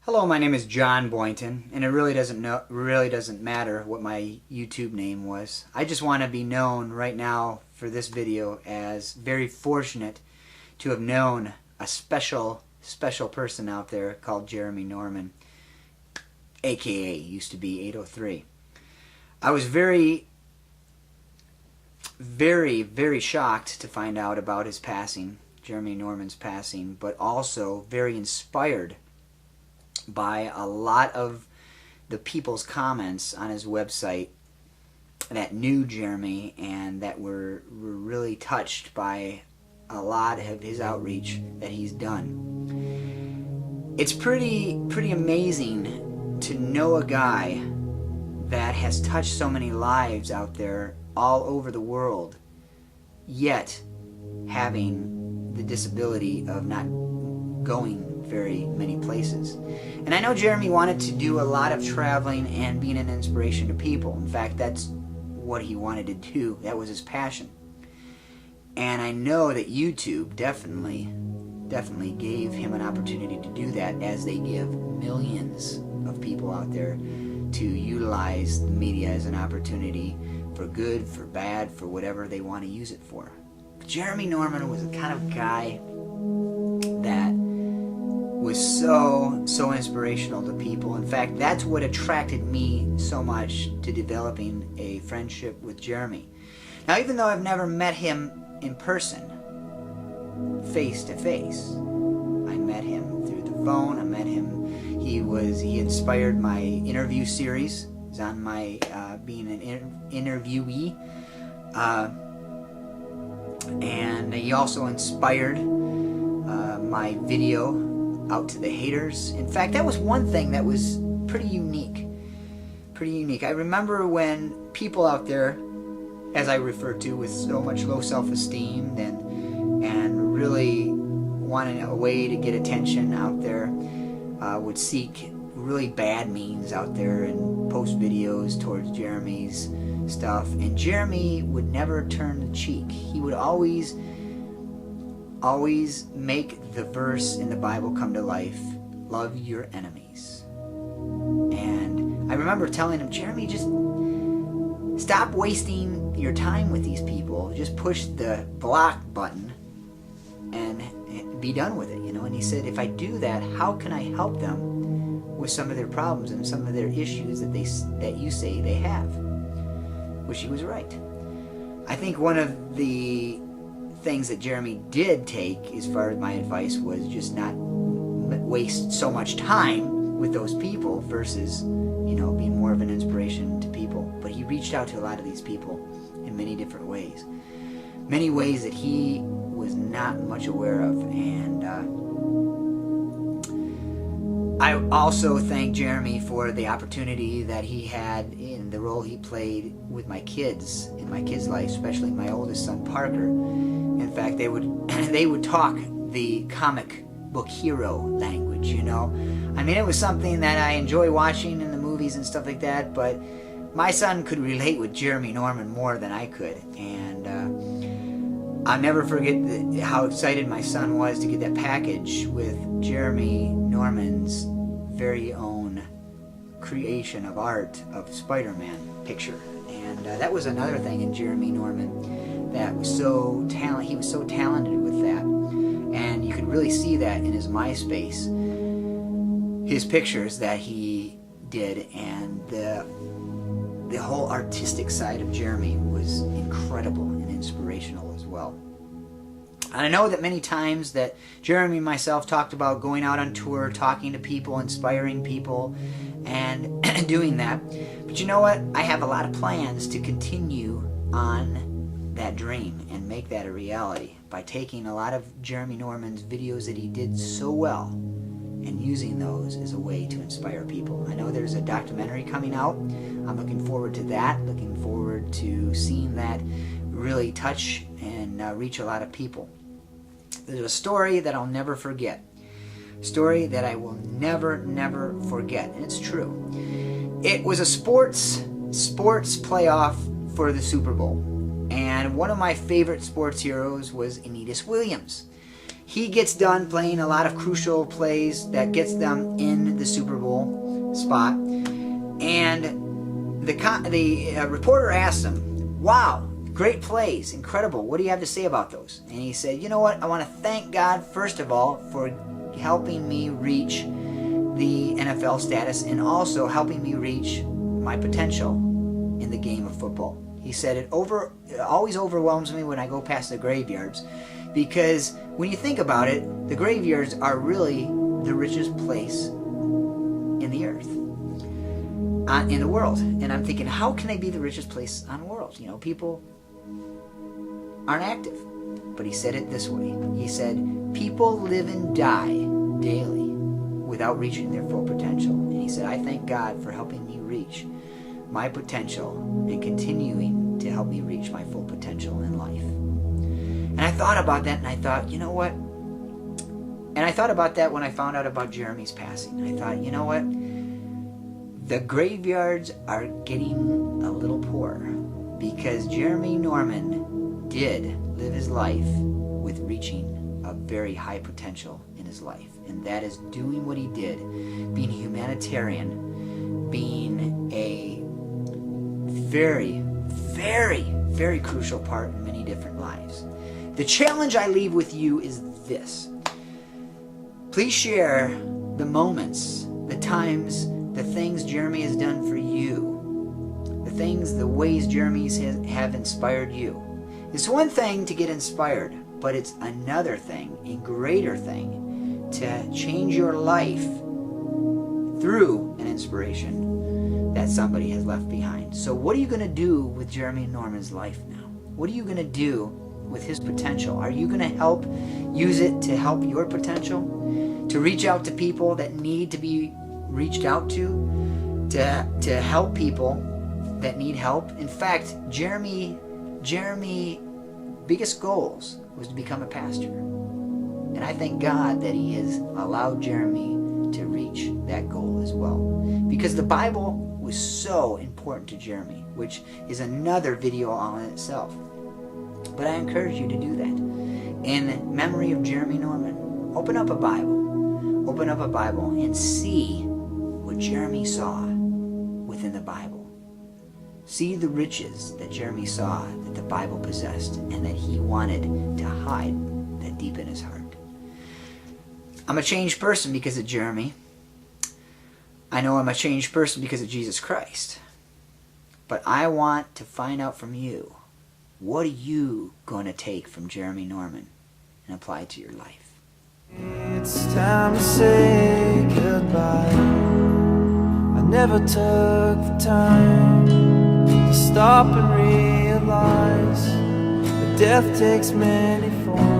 Hello, my name is John Boynton, and it really doesn't matter what my YouTube name was. I just want to be known right now for this video as very fortunate to have known a special person out there called Jeremy Norman, aka used to be 803. I was very shocked to find out about his passing, Jeremy Norman's passing, but also very inspired by a lot of the people's comments on his website that knew Jeremy and that were really touched by a lot of his outreach that he's done. It's pretty amazing to know a guy that has touched so many lives out there all over the world, yet having the disability of not going very many places. And I know Jeremy wanted to do a lot of traveling and being an inspiration to people. In fact, that's what he wanted to do. That was his passion. And I know that YouTube definitely gave him an opportunity to do that, as they give millions of people out there to utilize the media as an opportunity for good, for bad, for whatever they want to use it for. But Jeremy Norman was the kind of guy that was so inspirational to people. In fact, that's what attracted me so much to developing a friendship with Jeremy. Now, even though I've never met him in person, face to face, I met him through the phone. I met him. He inspired my interview series. He's on my being an interviewee, and he also inspired my video Out to the Haters. In fact, that was one thing that was pretty unique. I remember when people out there, as I refer to, with so much low self-esteem and really wanting a way to get attention out there, would seek really bad means out there and post videos towards Jeremy's stuff. And Jeremy would never turn the cheek. He would always make the verse in the Bible come to life: love your enemies. And I remember telling him, Jeremy, just stop wasting your time with these people. Just push the block button and be done with it, you know. And he said, if I do that, how can I help them with some of their problems and some of their issues that you say they have? Which he was right. I think one of the things that Jeremy did take, as far as my advice, was just not waste so much time with those people versus, you know, being more of an inspiration to people. But he reached out to a lot of these people in many different ways. Many ways that he was not much aware of. And I also thank Jeremy for the opportunity that he had in the role he played with my kids, in my kids' life, especially my oldest son, Parker. In fact, they would talk the comic book hero language, you know. I mean, it was something that I enjoy watching in the movies and stuff like that, but my son could relate with Jeremy Norman more than I could. And I'll never forget how excited my son was to get that package with Jeremy Norman's very own creation of art of Spider-Man picture. And that was another thing in Jeremy Norman that was so talented. He was so talented with that, and you could really see that in his MySpace, his pictures that he did, and the whole artistic side of Jeremy was incredible and inspirational as well. And I know that many times that Jeremy and myself talked about going out on tour, talking to people, inspiring people, and doing that. But you know what? I have a lot of plans to continue on that dream and make that a reality by taking a lot of Jeremy Norman's videos that he did so well and using those as a way to inspire people. I know there's a documentary coming out. I'm looking forward to that, looking forward to seeing that really touch and reach a lot of people. There's a story that I'll never forget. A story that I will never forget, and it's true. It was a sports playoff for the Super Bowl. And one of my favorite sports heroes was Anita Williams. he gets done playing a lot of crucial plays that gets them in the Super Bowl spot. And the reporter asked him, wow, great plays, incredible. What do you have to say about those? And he said, you know what? I want to thank God, first of all, for helping me reach the NFL status and also helping me reach my potential in the game of football. He said it always overwhelms me when I go past the graveyards, because when you think about it, the graveyards are really the richest place in the earth, in the world. And I'm thinking, how can they be the richest place on the world? You know, people aren't active. But he said it this way. He said, people live and die daily without reaching their full potential. And he said, I thank God for helping me reach my potential and continuing to help me reach my full potential in life. And I thought about that, and I thought, you know what? And I thought about that when I found out about Jeremy's passing. I thought, you know what? The graveyards are getting a little poor, because Jeremy Norman did live his life with reaching a very high potential in his life. And that is doing what he did, being a humanitarian, being a very, very, very crucial part in many different lives. The challenge I leave with you is this. Please share the moments, the times, the things Jeremy has done for you, the things, the ways Jeremy's have inspired you. It's one thing to get inspired, but it's another thing, a greater thing, to change your life through an inspiration that somebody has left behind. So what are you going to do with Jeremy Norman's life now? What are you going to do with his potential? Are you going to help use it to help your potential? To reach out to people that need to be reached out to help people that need help? In fact, Jeremy biggest goals was to become a pastor. And I thank God that he has allowed Jeremy to reach that goal as well. Because the Bible was so important to Jeremy, which is another video all in itself. But I encourage you to do that. In memory of Jeremy Norman, open up a Bible. Open up a Bible and see what Jeremy saw within the Bible. See the riches that Jeremy saw that the Bible possessed and that he wanted to hide that deep in his heart. I'm a changed person because of Jeremy. I know I'm a changed person because of Jesus Christ. But I want to find out from you, what are you going to take from Jeremy Norman and apply it to your life? It's time to say goodbye. I never took the time to stop and realize that death takes many forms.